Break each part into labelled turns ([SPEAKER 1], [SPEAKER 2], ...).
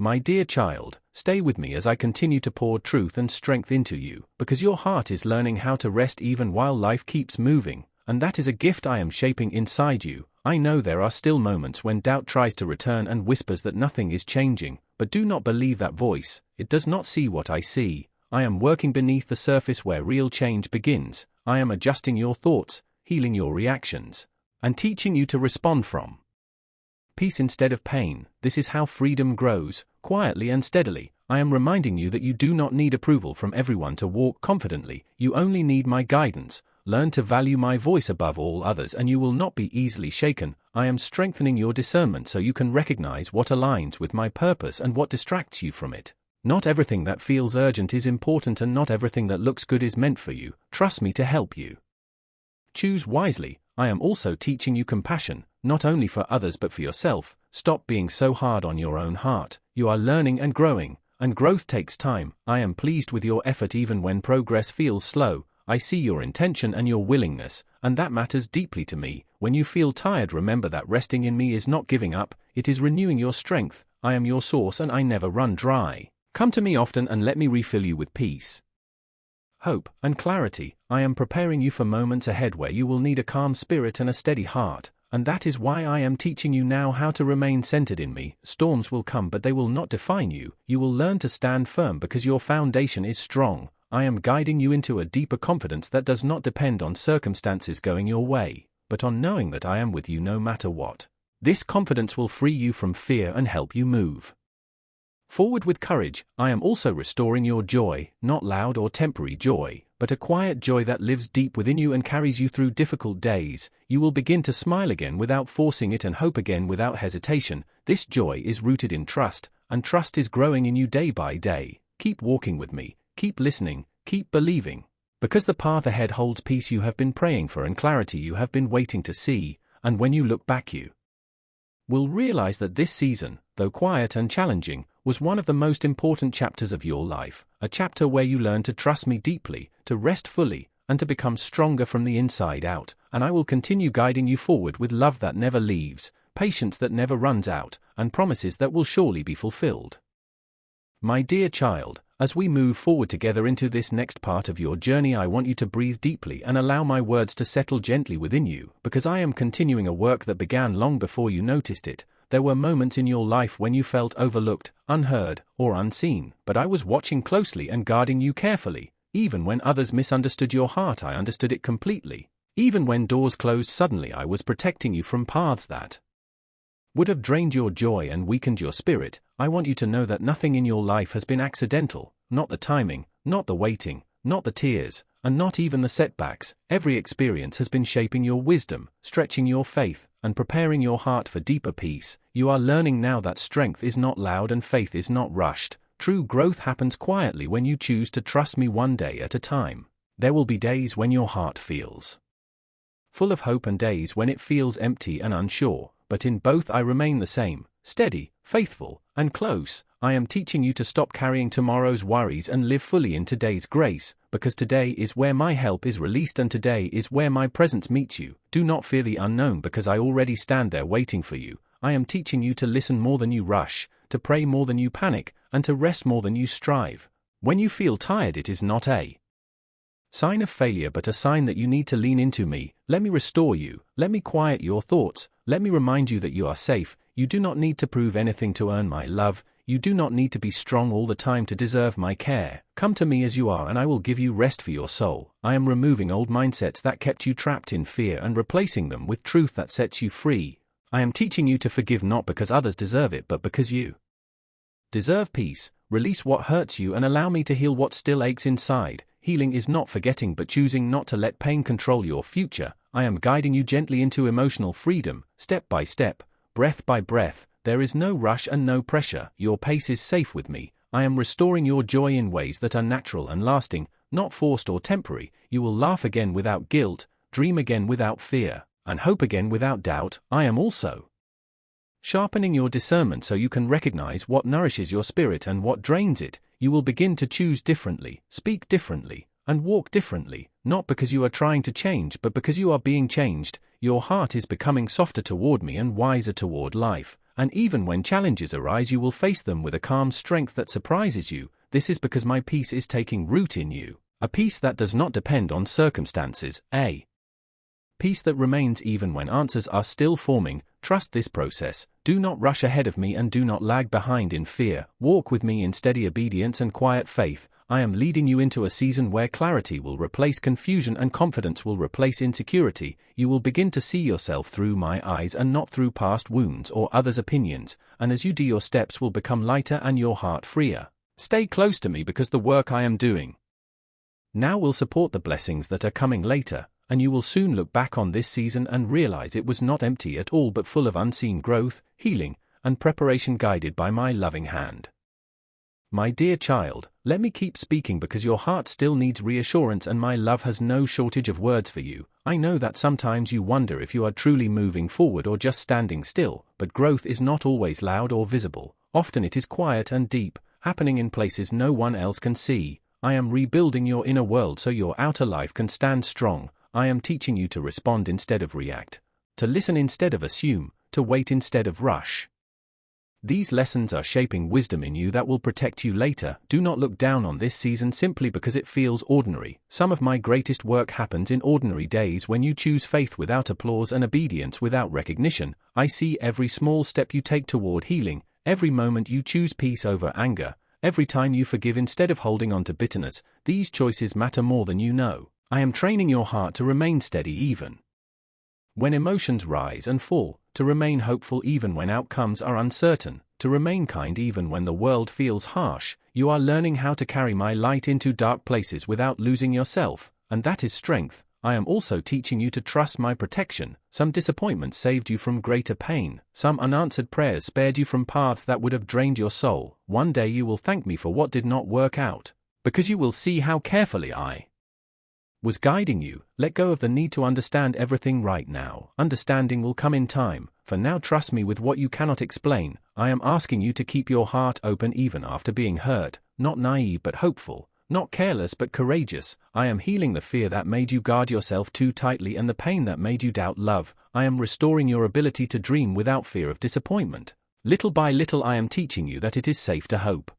[SPEAKER 1] My dear child, stay with me as I continue to pour truth and strength into you, because your heart is learning how to rest even while life keeps moving, and that is a gift I am shaping inside you. I know there are still moments when doubt tries to return and whispers that nothing is changing, but do not believe that voice. It does not see what I see. I am working beneath the surface where real change begins. I am adjusting your thoughts, healing your reactions, and teaching you to respond from peace instead of pain. This is how freedom grows, quietly and steadily. I am reminding you that you do not need approval from everyone to walk confidently. You only need my guidance. Learn to value my voice above all others and you will not be easily shaken. I am strengthening your discernment so you can recognize what aligns with my purpose and what distracts you from it. Not everything that feels urgent is important and not everything that looks good is meant for you. Trust me to help you. Choose wisely. I am also teaching you compassion, not only for others but for yourself. Stop being so hard on your own heart. You are learning and growing, and growth takes time. I am pleased with your effort even when progress feels slow. I see your intention and your willingness, and that matters deeply to me. When you feel tired, remember that resting in me is not giving up, it is renewing your strength. I am your source and I never run dry. Come to me often and let me refill you with peace, hope, and clarity. I am preparing you for moments ahead where you will need a calm spirit and a steady heart, and that is why I am teaching you now how to remain centered in me. Storms will come but they will not define you. You will learn to stand firm because your foundation is strong. I am guiding you into a deeper confidence that does not depend on circumstances going your way, but on knowing that I am with you no matter what. This confidence will free you from fear and help you move forward with courage. I am also restoring your joy, not loud or temporary joy, but a quiet joy that lives deep within you and carries you through difficult days. You will begin to smile again without forcing it and hope again without hesitation. This joy is rooted in trust, and trust is growing in you day by day. Keep walking with me, keep listening, keep believing, because the path ahead holds peace you have been praying for and clarity you have been waiting to see, and when you look back you will realize that this season, though quiet and challenging, was one of the most important chapters of your life, a chapter where you learn to trust me deeply, to rest fully, and to become stronger from the inside out, and I will continue guiding you forward with love that never leaves, patience that never runs out, and promises that will surely be fulfilled. My dear child, as we move forward together into this next part of your journey, I want you to breathe deeply and allow my words to settle gently within you, because I am continuing a work that began long before you noticed it. There were moments in your life when you felt overlooked, unheard, or unseen, but I was watching closely and guarding you carefully. Even when others misunderstood your heart, I understood it completely. Even when doors closed suddenly, I was protecting you from paths that would have drained your joy and weakened your spirit. I want you to know that nothing in your life has been accidental, not the timing, not the waiting, not the tears, and not even the setbacks. Every experience has been shaping your wisdom, stretching your faith, and preparing your heart for deeper peace. You are learning now that strength is not loud and faith is not rushed. True growth happens quietly when you choose to trust me one day at a time. There will be days when your heart feels full of hope and days when it feels empty and unsure, but in both I remain the same, steady, faithful, and close. I am teaching you to stop carrying tomorrow's worries and live fully in today's grace, because today is where my help is released and today is where my presence meets you. Do not fear the unknown because I already stand there waiting for you. I am teaching you to listen more than you rush, to pray more than you panic, and to rest more than you strive. When you feel tired, it is not a sign of failure but a sign that you need to lean into me. Let me restore you, let me quiet your thoughts, let me remind you that you are safe. You do not need to prove anything to earn my love. You do not need to be strong all the time to deserve my care. Come to me as you are and I will give you rest for your soul. I am removing old mindsets that kept you trapped in fear and replacing them with truth that sets you free. I am teaching you to forgive not because others deserve it but because you deserve peace. Release what hurts you and allow me to heal what still aches inside. Healing is not forgetting but choosing not to let pain control your future. I am guiding you gently into emotional freedom, step by step, breath by breath. There is no rush and no pressure. Your pace is safe with me. I am restoring your joy in ways that are natural and lasting, not forced or temporary. You will laugh again without guilt, dream again without fear, and hope again without doubt. I am also sharpening your discernment so you can recognize what nourishes your spirit and what drains it. You will begin to choose differently, speak differently, and walk differently, not because you are trying to change but because you are being changed. Your heart is becoming softer toward me and wiser toward life, and even when challenges arise you will face them with a calm strength that surprises you. This is because my peace is taking root in you, a peace that does not depend on circumstances, a peace that remains even when answers are still forming. Trust this process, do not rush ahead of me and do not lag behind in fear. Walk with me in steady obedience and quiet faith. I am leading you into a season where clarity will replace confusion and confidence will replace insecurity. You will begin to see yourself through my eyes and not through past wounds or others' opinions, and as you do your steps will become lighter and your heart freer. Stay close to me because the work I am doing now will support the blessings that are coming later, and you will soon look back on this season and realize it was not empty at all but full of unseen growth, healing, and preparation guided by my loving hand. My dear child, let me keep speaking because your heart still needs reassurance and my love has no shortage of words for you. I know that sometimes you wonder if you are truly moving forward or just standing still, but growth is not always loud or visible. Often it is quiet and deep, happening in places no one else can see. I am rebuilding your inner world so your outer life can stand strong. I am teaching you to respond instead of react, to listen instead of assume, to wait instead of rush. These lessons are shaping wisdom in you that will protect you later. Do not look down on this season simply because it feels ordinary. Some of my greatest work happens in ordinary days when you choose faith without applause and obedience without recognition. I see every small step you take toward healing, every moment you choose peace over anger, every time you forgive instead of holding on to bitterness. These choices matter more than you know. I am training your heart to remain steady even when emotions rise and fall, to remain hopeful even when outcomes are uncertain, to remain kind even when the world feels harsh. You are learning how to carry my light into dark places without losing yourself, and that is strength. I am also teaching you to trust my protection. Some disappointments saved you from greater pain. Some unanswered prayers spared you from paths that would have drained your soul. One day you will thank me for what did not work out, because you will see how carefully I was guiding you. Let go of the need to understand everything right now. Understanding will come in time. For now, trust me with what you cannot explain. I am asking you to keep your heart open even after being hurt, not naive but hopeful, not careless but courageous. I am healing the fear that made you guard yourself too tightly and the pain that made you doubt love. I am restoring your ability to dream without fear of disappointment. Little by little I am teaching you that it is safe to hope.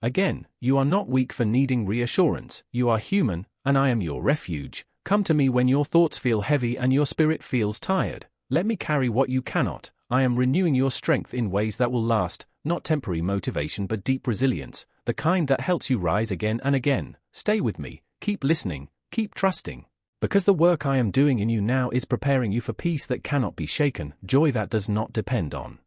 [SPEAKER 1] Again, you are not weak for needing reassurance. You are human, and I am your refuge. Come to me when your thoughts feel heavy and your spirit feels tired. Let me carry what you cannot. I am renewing your strength in ways that will last, not temporary motivation but deep resilience, the kind that helps you rise again and again. Stay with me, keep listening, keep trusting. Because the work I am doing in you now is preparing you for peace that cannot be shaken, joy that does not depend on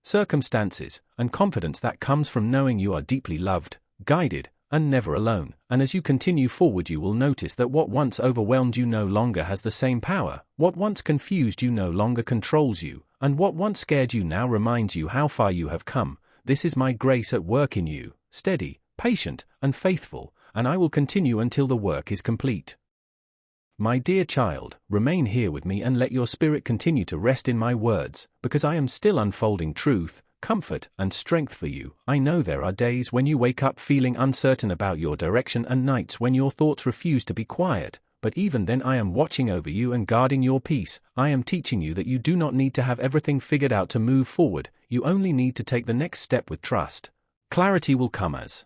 [SPEAKER 1] circumstances, and confidence that comes from knowing you are deeply loved, guided, and never alone. And as you continue forward you will notice that what once overwhelmed you no longer has the same power, what once confused you no longer controls you, and what once scared you now reminds you how far you have come. This is my grace at work in you, steady, patient, and faithful, and I will continue until the work is complete. My dear child, remain here with me and let your spirit continue to rest in my words, because I am still unfolding truth, comfort, and strength for you. I know there are days when you wake up feeling uncertain about your direction and nights when your thoughts refuse to be quiet, but even then I am watching over you and guarding your peace. I am teaching you that you do not need to have everything figured out to move forward, you only need to take the next step with trust. Clarity will come as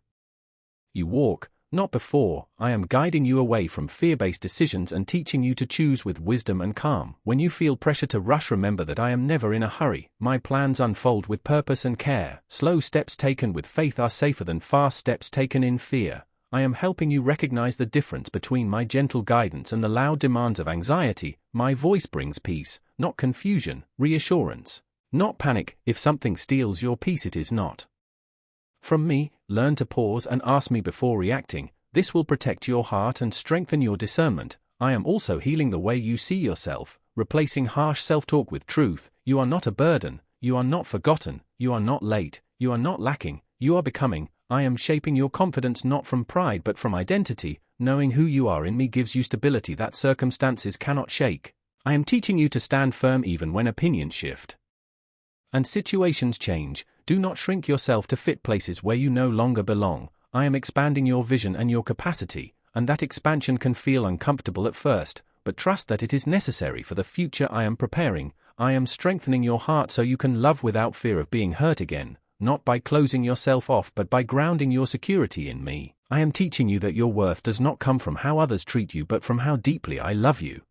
[SPEAKER 1] you walk, not before. I am guiding you away from fear-based decisions and teaching you to choose with wisdom and calm. When you feel pressure to rush, remember that I am never in a hurry. My plans unfold with purpose and care. Slow steps taken with faith are safer than fast steps taken in fear. I am helping you recognize the difference between my gentle guidance and the loud demands of anxiety. My voice brings peace, not confusion, reassurance, not panic. If something steals your peace, it is not from me. Learn to pause and ask me before reacting. This will protect your heart and strengthen your discernment. I am also healing the way you see yourself, replacing harsh self-talk with truth. You are not a burden, you are not forgotten, you are not late, you are not lacking, you are becoming. I am shaping your confidence not from pride but from identity. Knowing who you are in me gives you stability that circumstances cannot shake. I am teaching you to stand firm even when opinions shift and situations change. Do not shrink yourself to fit places where you no longer belong. I am expanding your vision and your capacity, and that expansion can feel uncomfortable at first, but trust that it is necessary for the future I am preparing. I am strengthening your heart so you can love without fear of being hurt again, not by closing yourself off but by grounding your security in me. I am teaching you that your worth does not come from how others treat you but from how deeply I love you.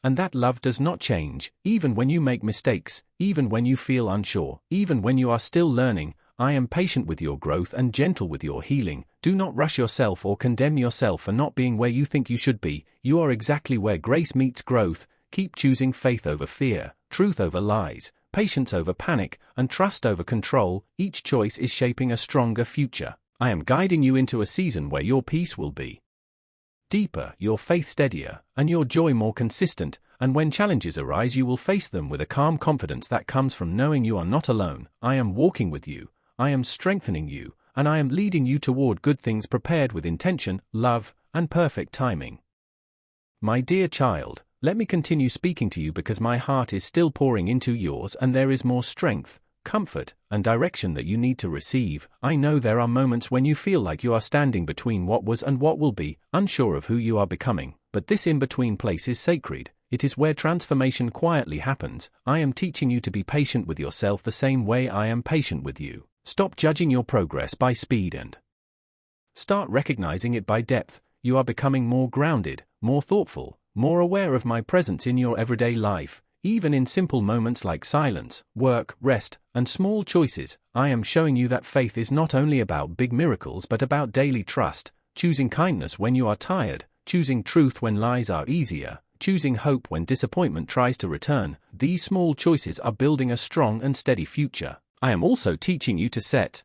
[SPEAKER 1] And that love does not change, even when you make mistakes, even when you feel unsure, even when you are still learning. I am patient with your growth and gentle with your healing. Do not rush yourself or condemn yourself for not being where you think you should be. You are exactly where grace meets growth. Keep choosing faith over fear, truth over lies, patience over panic, and trust over control. Each choice is shaping a stronger future. I am guiding you into a season where your peace will be deeper, your faith steadier, and your joy more consistent, and when challenges arise you will face them with a calm confidence that comes from knowing you are not alone. I am walking with you, I am strengthening you, and I am leading you toward good things prepared with intention, love, and perfect timing. My dear child, let me continue speaking to you because my heart is still pouring into yours and there is more strength, comfort, and direction that you need to receive. I know there are moments when you feel like you are standing between what was and what will be, unsure of who you are becoming, but this in-between place is sacred. It is where transformation quietly happens. I am teaching you to be patient with yourself the same way I am patient with you. Stop judging your progress by speed and start recognizing it by depth. You are becoming more grounded, more thoughtful, more aware of my presence in your everyday life. Even in simple moments like silence, work, rest, and small choices, I am showing you that faith is not only about big miracles but about daily trust, choosing kindness when you are tired, choosing truth when lies are easier, choosing hope when disappointment tries to return. These small choices are building a strong and steady future. I am also teaching you to set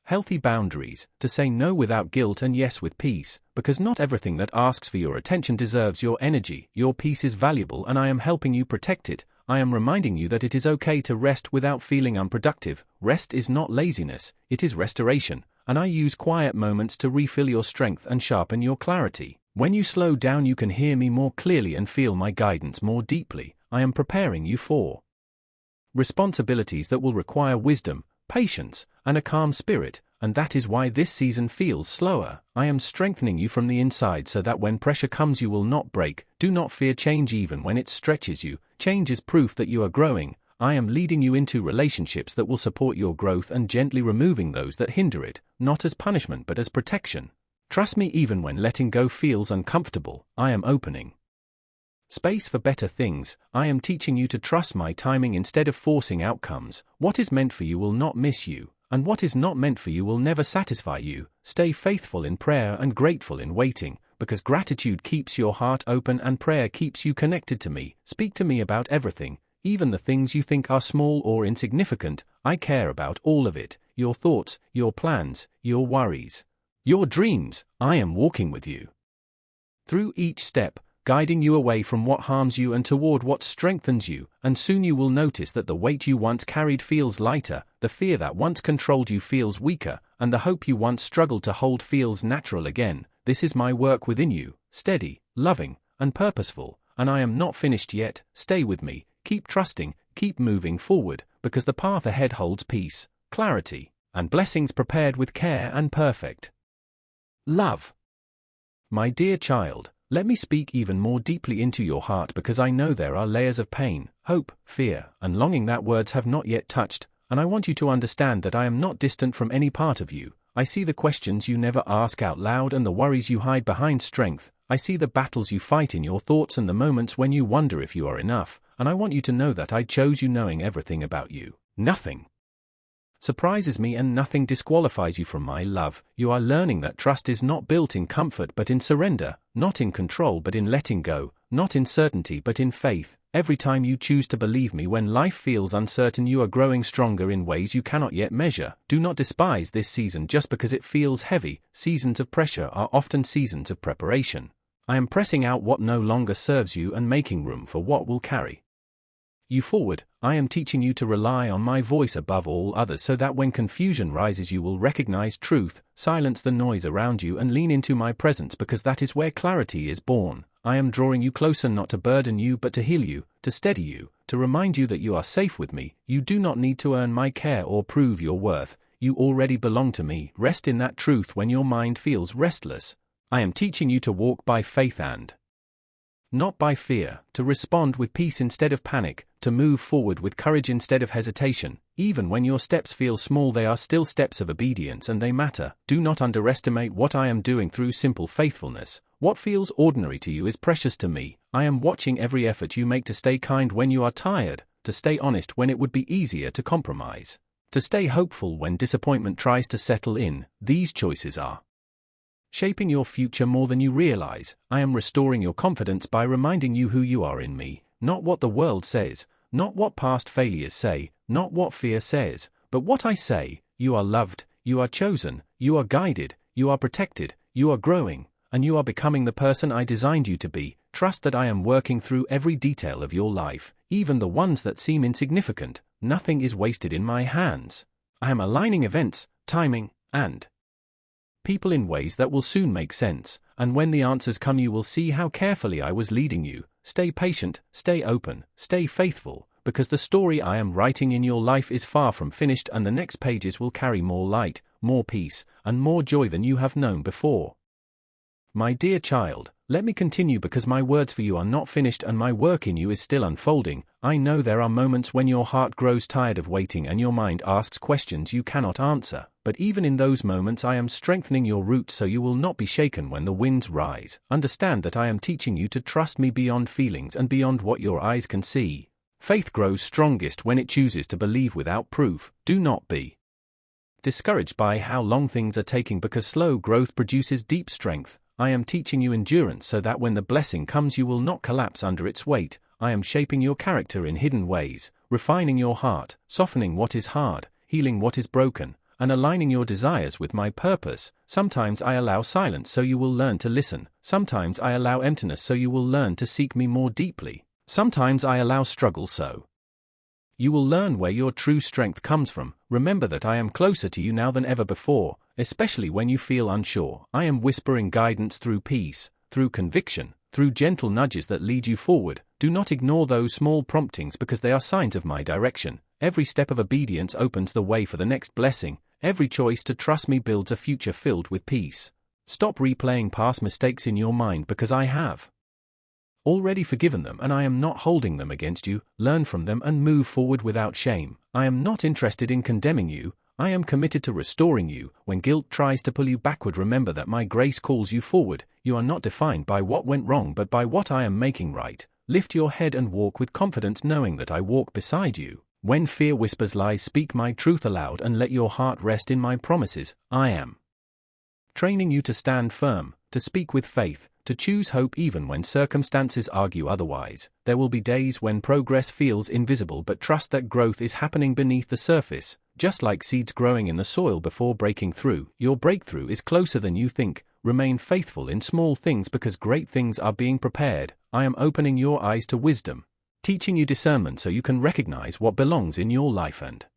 [SPEAKER 1] healthy boundaries, to say no without guilt and yes with peace, because not everything that asks for your attention deserves your energy. Your peace is valuable and I am helping you protect it. I am reminding you that it is okay to rest without feeling unproductive. Rest is not laziness, it is restoration, and I use quiet moments to refill your strength and sharpen your clarity. When you slow down you can hear me more clearly and feel my guidance more deeply. I am preparing you for responsibilities that will require wisdom, patience, and a calm spirit, and that is why this season feels slower. I am strengthening you from the inside so that when pressure comes you will not break. Do not fear change even when it stretches you. Change is proof that you are growing. I am leading you into relationships that will support your growth and gently removing those that hinder it, not as punishment but as protection. Trust me even when letting go feels uncomfortable. I am opening space for better things. I am teaching you to trust my timing instead of forcing outcomes. What is meant for you will not miss you, and what is not meant for you will never satisfy you. Stay faithful in prayer and grateful in waiting, because gratitude keeps your heart open and prayer keeps you connected to me. Speak to me about everything, even the things you think are small or insignificant. I care about all of it, your thoughts, your plans, your worries, your dreams. I am walking with you through each step, guiding you away from what harms you and toward what strengthens you, and soon you will notice that the weight you once carried feels lighter, the fear that once controlled you feels weaker, and the hope you once struggled to hold feels natural again. This is my work within you, steady, loving, and purposeful, and I am not finished yet. Stay with me, keep trusting, keep moving forward, because the path ahead holds peace, clarity, and blessings prepared with care and perfect love. My dear child, let me speak even more deeply into your heart because I know there are layers of pain, hope, fear, and longing that words have not yet touched, and I want you to understand that I am not distant from any part of you. I see the questions you never ask out loud and the worries you hide behind strength. I see the battles you fight in your thoughts and the moments when you wonder if you are enough, and I want you to know that I chose you knowing everything about you. Nothing surprises me and nothing disqualifies you from my love. You are learning that trust is not built in comfort but in surrender, not in control but in letting go, not in certainty but in faith. Every time you choose to believe me when life feels uncertain, you are growing stronger in ways you cannot yet measure. Do not despise this season just because it feels heavy. Seasons of pressure are often seasons of preparation. I am pressing out what no longer serves you and making room for what will carry you forward. I am teaching you to rely on my voice above all others so that when confusion rises you will recognize truth, silence the noise around you and lean into my presence because that is where clarity is born. I am drawing you closer not to burden you but to heal you, to steady you, to remind you that you are safe with me. You do not need to earn my care or prove your worth. You already belong to me. Rest in that truth when your mind feels restless. I am teaching you to walk by faith and not by fear, to respond with peace instead of panic, to move forward with courage instead of hesitation. Even when your steps feel small, they are still steps of obedience and they matter. Do not underestimate what I am doing through simple faithfulness. What feels ordinary to you is precious to me. I am watching every effort you make to stay kind when you are tired, to stay honest when it would be easier to compromise, to stay hopeful when disappointment tries to settle in. These choices are shaping your future more than you realize. I am restoring your confidence by reminding you who you are in me, not what the world says, not what past failures say, not what fear says, but what I say. You are loved, you are chosen, you are guided, you are protected, you are growing, and you are becoming the person I designed you to be. Trust that I am working through every detail of your life, even the ones that seem insignificant. Nothing is wasted in my hands. I am aligning events, timing, and people in ways that will soon make sense, and when the answers come you will see how carefully I was leading you. Stay patient, stay open, stay faithful, because the story I am writing in your life is far from finished, and the next pages will carry more light, more peace, and more joy than you have known before. My dear child, let me continue because my words for you are not finished and my work in you is still unfolding. I know there are moments when your heart grows tired of waiting and your mind asks questions you cannot answer, but even in those moments I am strengthening your roots so you will not be shaken when the winds rise. Understand that I am teaching you to trust me beyond feelings and beyond what your eyes can see. Faith grows strongest when it chooses to believe without proof. Do not be discouraged by how long things are taking, because slow growth produces deep strength. I am teaching you endurance so that when the blessing comes you will not collapse under its weight. I am shaping your character in hidden ways, refining your heart, softening what is hard, healing what is broken, and aligning your desires with my purpose. Sometimes I allow silence so you will learn to listen. Sometimes I allow emptiness so you will learn to seek me more deeply. Sometimes I allow struggle so you will learn where your true strength comes from. Remember that I am closer to you now than ever before, especially when you feel unsure. I am whispering guidance through peace, through conviction, through gentle nudges that lead you forward. Do not ignore those small promptings because they are signs of my direction. Every step of obedience opens the way for the next blessing. Every choice to trust me builds a future filled with peace. Stop replaying past mistakes in your mind because I have already forgiven them and I am not holding them against you. Learn from them and move forward without shame. I am not interested in condemning you. I am committed to restoring you. When guilt tries to pull you backward, remember that my grace calls you forward. You are not defined by what went wrong but by what I am making right. Lift your head and walk with confidence, knowing that I walk beside you. When fear whispers lies, speak my truth aloud and let your heart rest in my promises. I am training you to stand firm, to speak with faith, to choose hope even when circumstances argue otherwise. There will be days when progress feels invisible, but trust that growth is happening beneath the surface. Just like seeds growing in the soil before breaking through, your breakthrough is closer than you think. Remain faithful in small things because great things are being prepared. I am opening your eyes to wisdom, teaching you discernment so you can recognize what belongs in your life and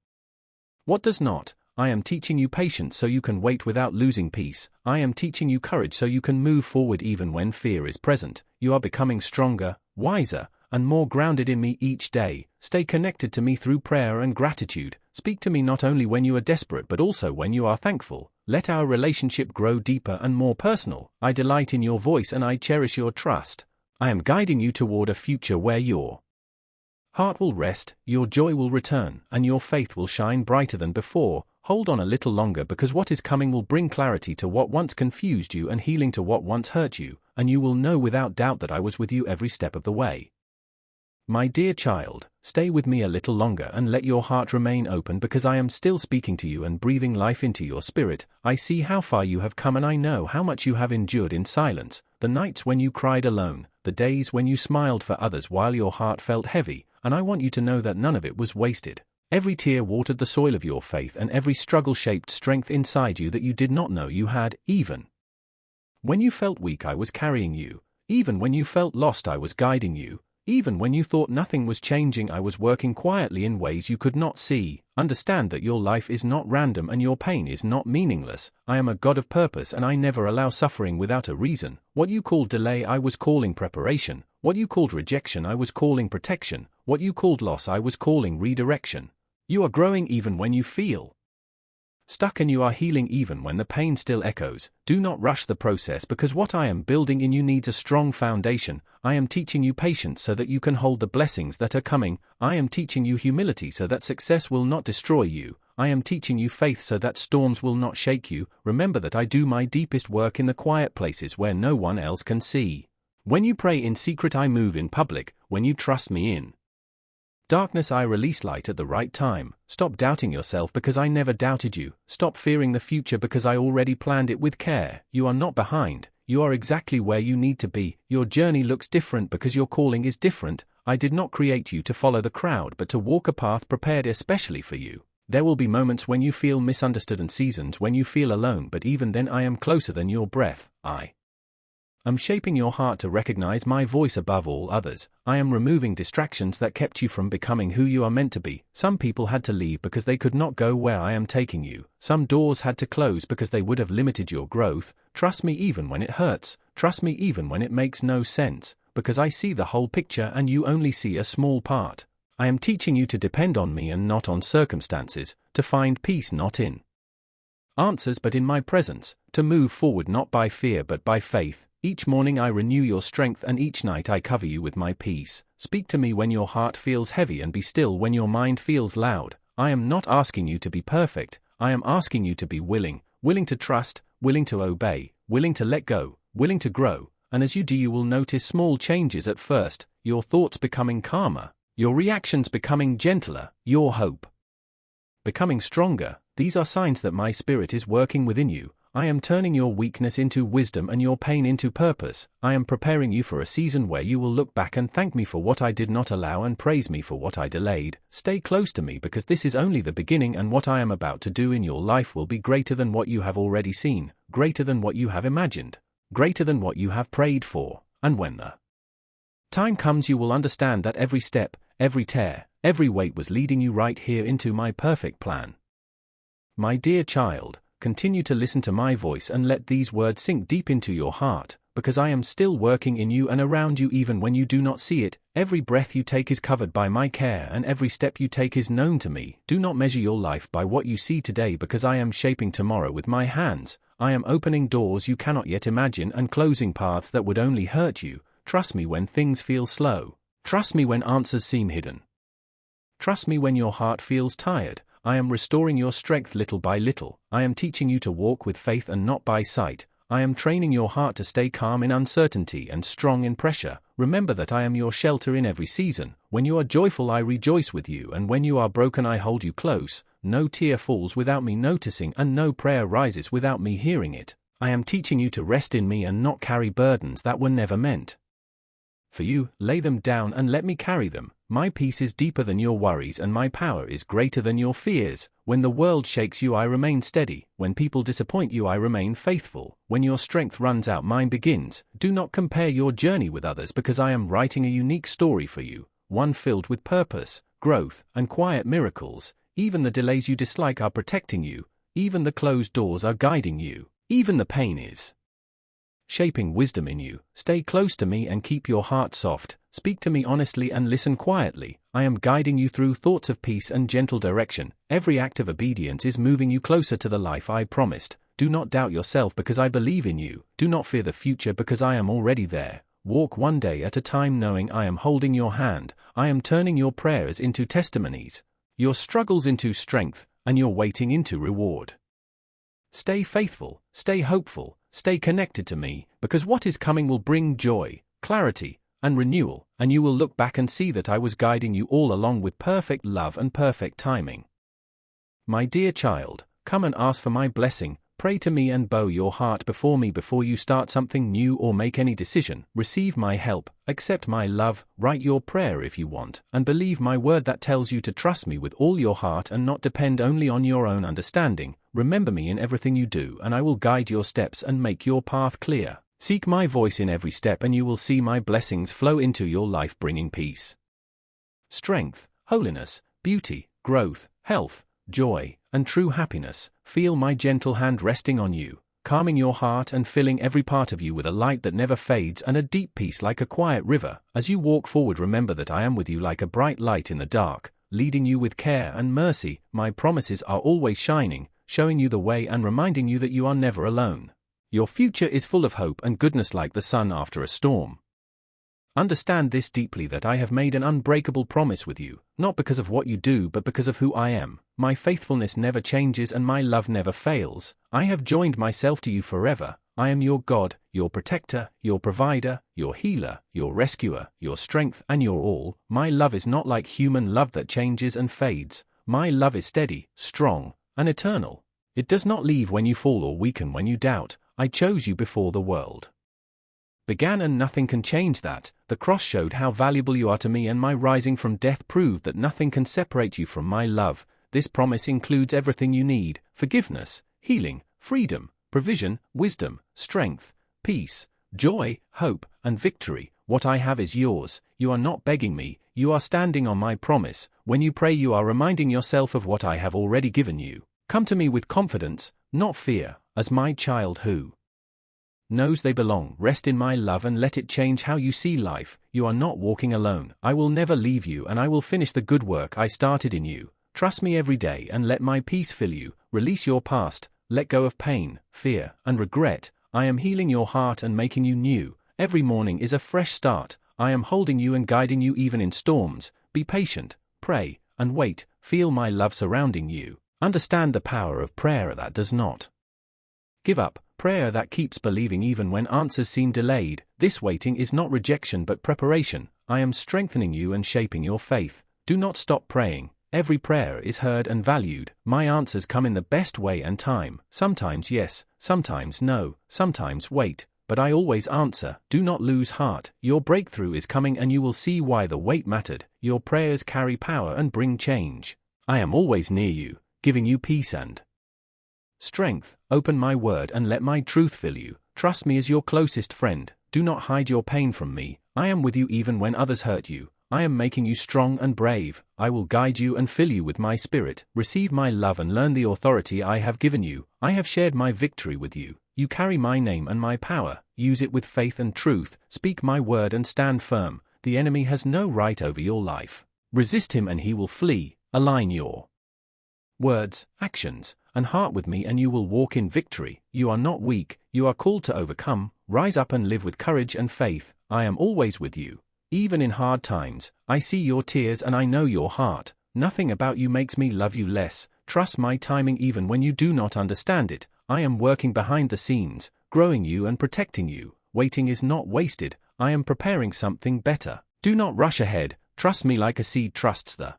[SPEAKER 1] what does not. I am teaching you patience so you can wait without losing peace. I am teaching you courage so you can move forward even when fear is present. You are becoming stronger, wiser, and more grounded in me each day. Stay connected to me through prayer and gratitude. Speak to me not only when you are desperate but also when you are thankful. Let our relationship grow deeper and more personal. I delight in your voice and I cherish your trust. I am guiding you toward a future where your heart will rest, your joy will return, and your faith will shine brighter than before. Hold on a little longer because what is coming will bring clarity to what once confused you and healing to what once hurt you, and you will know without doubt that I was with you every step of the way. My dear child, stay with me a little longer and let your heart remain open because I am still speaking to you and breathing life into your spirit. I see how far you have come and I know how much you have endured in silence. The nights when you cried alone, the days when you smiled for others while your heart felt heavy, and I want you to know that none of it was wasted. Every tear watered the soil of your faith and every struggle shaped strength inside you that you did not know you had. Even when you felt weak, I was carrying you. Even when you felt lost, I was guiding you. Even when you thought nothing was changing, I was working quietly in ways you could not see. Understand that your life is not random and your pain is not meaningless. I am a God of purpose and I never allow suffering without a reason. What you called delay, I was calling preparation. What you called rejection, I was calling protection. What you called loss, I was calling redirection. You are growing even when you feel stuck, and you are healing even when the pain still echoes. Do not rush the process, because what I am building in you needs a strong foundation. I am teaching you patience so that you can hold the blessings that are coming. I am teaching you humility so that success will not destroy you. I am teaching you faith so that storms will not shake you. Remember that I do my deepest work in the quiet places where no one else can see. When you pray in secret, I move in public. When you trust me in darkness, I release light at the right time. Stop doubting yourself because I never doubted you. Stop fearing the future because I already planned it with care. You are not behind. You are exactly where you need to be. Your journey looks different because your calling is different. I did not create you to follow the crowd, but to walk a path prepared especially for you. There will be moments when you feel misunderstood and seasons when you feel alone, but even then I am closer than your breath. I am shaping your heart to recognize my voice above all others. I am removing distractions that kept you from becoming who you are meant to be. Some people had to leave because they could not go where I am taking you. Some doors had to close because they would have limited your growth. Trust me even when it hurts. Trust me even when it makes no sense, because I see the whole picture and you only see a small part. I am teaching you to depend on me and not on circumstances, to find peace not in answers but in my presence, to move forward not by fear but by faith. Each morning I renew your strength, and each night I cover you with my peace. Speak to me when your heart feels heavy and be still when your mind feels loud. I am not asking you to be perfect. I am asking you to be willing to trust, willing to obey, willing to let go, willing to grow. And as you do, you will notice small changes at first, your thoughts becoming calmer, your reactions becoming gentler, your hope becoming stronger. These are signs that my spirit is working within you. I am turning your weakness into wisdom and your pain into purpose. I am preparing you for a season where you will look back and thank me for what I did not allow and praise me for what I delayed. Stay close to me because this is only the beginning, and what I am about to do in your life will be greater than what you have already seen, greater than what you have imagined, greater than what you have prayed for. And when the time comes, you will understand that every step, every tear, every weight was leading you right here into my perfect plan. My dear child, continue to listen to my voice and let these words sink deep into your heart, because I am still working in you and around you even when you do not see it. Every breath you take is covered by my care, and every step you take is known to me. Do not measure your life by what you see today, because I am shaping tomorrow with my hands. I am opening doors you cannot yet imagine and closing paths that would only hurt you. Trust me when things feel slow. Trust me when answers seem hidden. Trust me when your heart feels tired. I am restoring your strength little by little. I am teaching you to walk with faith and not by sight. I am training your heart to stay calm in uncertainty and strong in pressure. Remember that I am your shelter in every season. When you are joyful, I rejoice with you, and when you are broken, I hold you close. No tear falls without me noticing, and no prayer rises without me hearing it. I am teaching you to rest in me and not carry burdens that were never meant for you. Lay them down and let me carry them. My peace is deeper than your worries, and my power is greater than your fears. When the world shakes you, I remain steady. When people disappoint you, I remain faithful. When your strength runs out, mine begins. Do not compare your journey with others, because I am writing a unique story for you, one filled with purpose, growth, and quiet miracles. Even the delays you dislike are protecting you. Even the closed doors are guiding you. Even the pain is shaping wisdom in you. Stay close to me and keep your heart soft. Speak to me honestly and listen quietly. I am guiding you through thoughts of peace and gentle direction. Every act of obedience is moving you closer to the life I promised. Do not doubt yourself, because I believe in you. Do not fear the future, because I am already there. Walk one day at a time, knowing I am holding your hand. I am turning your prayers into testimonies, your struggles into strength, and your waiting into reward. Stay faithful, stay hopeful, stay connected to me, because what is coming will bring joy, clarity, and renewal, and you will look back and see that I was guiding you all along with perfect love and perfect timing. My dear child, come and ask for my blessing. Pray to me and bow your heart before me before you start something new or make any decision. Receive my help, accept my love, write your prayer if you want, and believe my word that tells you to trust me with all your heart and not depend only on your own understanding. Remember me in everything you do, and I will guide your steps and make your path clear. Seek my voice in every step, and you will see my blessings flow into your life, bringing peace, strength, holiness, beauty, growth, health, joy, and true happiness. Feel my gentle hand resting on you, calming your heart and filling every part of you with a light that never fades and a deep peace like a quiet river. As you walk forward, remember that I am with you like a bright light in the dark, leading you with care and mercy. My promises are always shining showing you the way and reminding you that you are never alone. Your future is full of hope and goodness like the sun after a storm. Understand this deeply, that I have made an unbreakable promise with you, not because of what you do but because of who I am. My faithfulness never changes and my love never fails. I have joined myself to you forever. I am your God, your protector, your provider, your healer, your rescuer, your strength and your all. My love is not like human love that changes and fades. My love is steady, strong, and eternal. It does not leave when you fall or weaken when you doubt. I chose you before the world began, and nothing can change that. The cross showed how valuable you are to me, and my rising from death proved that nothing can separate you from my love. This promise includes everything you need: forgiveness, healing, freedom, provision, wisdom, strength, peace, joy, hope, and victory. What I have is yours. You are not begging me, you are standing on my promise. When you pray, you are reminding yourself of what I have already given you. Come to me with confidence, not fear, as my child who knows they belong. Rest in my love and let it change how you see life. You are not walking alone. I will never leave you, and I will finish the good work I started in you. Trust me every day and let my peace fill you. Release your past, let go of pain, fear, and regret. I am healing your heart and making you new. Every morning is a fresh start. I am holding you and guiding you even in storms. Be patient, pray, and wait. Feel my love surrounding you. Understand the power of prayer that does not give up. Prayer that keeps believing even when answers seem delayed. This waiting is not rejection but preparation. I am strengthening you and shaping your faith. Do not stop praying. Every prayer is heard and valued. My answers come in the best way and time. Sometimes yes, sometimes no, sometimes wait, but I always answer. Do not lose heart. Your breakthrough is coming and you will see why the wait mattered. Your prayers carry power and bring change. I am always near you, giving you peace and strength. Open my word and let my truth fill you. Trust me as your closest friend. Do not hide your pain from me. I am with you even when others hurt you. I am making you strong and brave. I will guide you and fill you with my spirit. Receive my love and learn the authority I have given you. I have shared my victory with you. You carry my name and my power. Use it with faith and truth. Speak my word and stand firm. The enemy has no right over your life. Resist him and he will flee. Align your words, actions, and heart with me and you will walk in victory. You are not weak. You are called to overcome. Rise up and live with courage and faith. I am always with you. Even in hard times, I see your tears and I know your heart. Nothing about you makes me love you less. Trust my timing even when you do not understand it. I am working behind the scenes, growing you and protecting you. Waiting is not wasted. I am preparing something better. Do not rush ahead. Trust me like a seed trusts the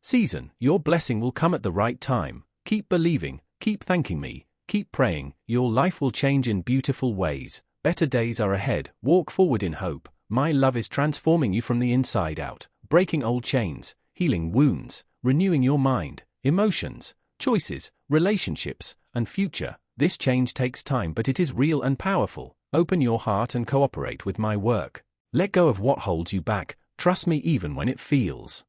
[SPEAKER 1] season. Your blessing will come at the right time. Keep believing, keep thanking me, keep praying. Your life will change in beautiful ways. Better days are ahead. Walk forward in hope. My love is transforming you from the inside out, breaking old chains, healing wounds, renewing your mind, emotions, choices, relationships, and future. This change takes time, but it is real and powerful. Open your heart and cooperate with my work. Let go of what holds you back. Trust me even when it feels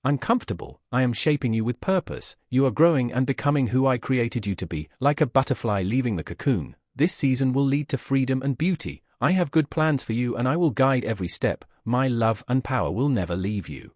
[SPEAKER 1] uncomfortable. I am shaping you with purpose. You are growing and becoming who I created you to be, like a butterfly leaving the cocoon. This season will lead to freedom and beauty. I have good plans for you and I will guide every step. My love and power will never leave you.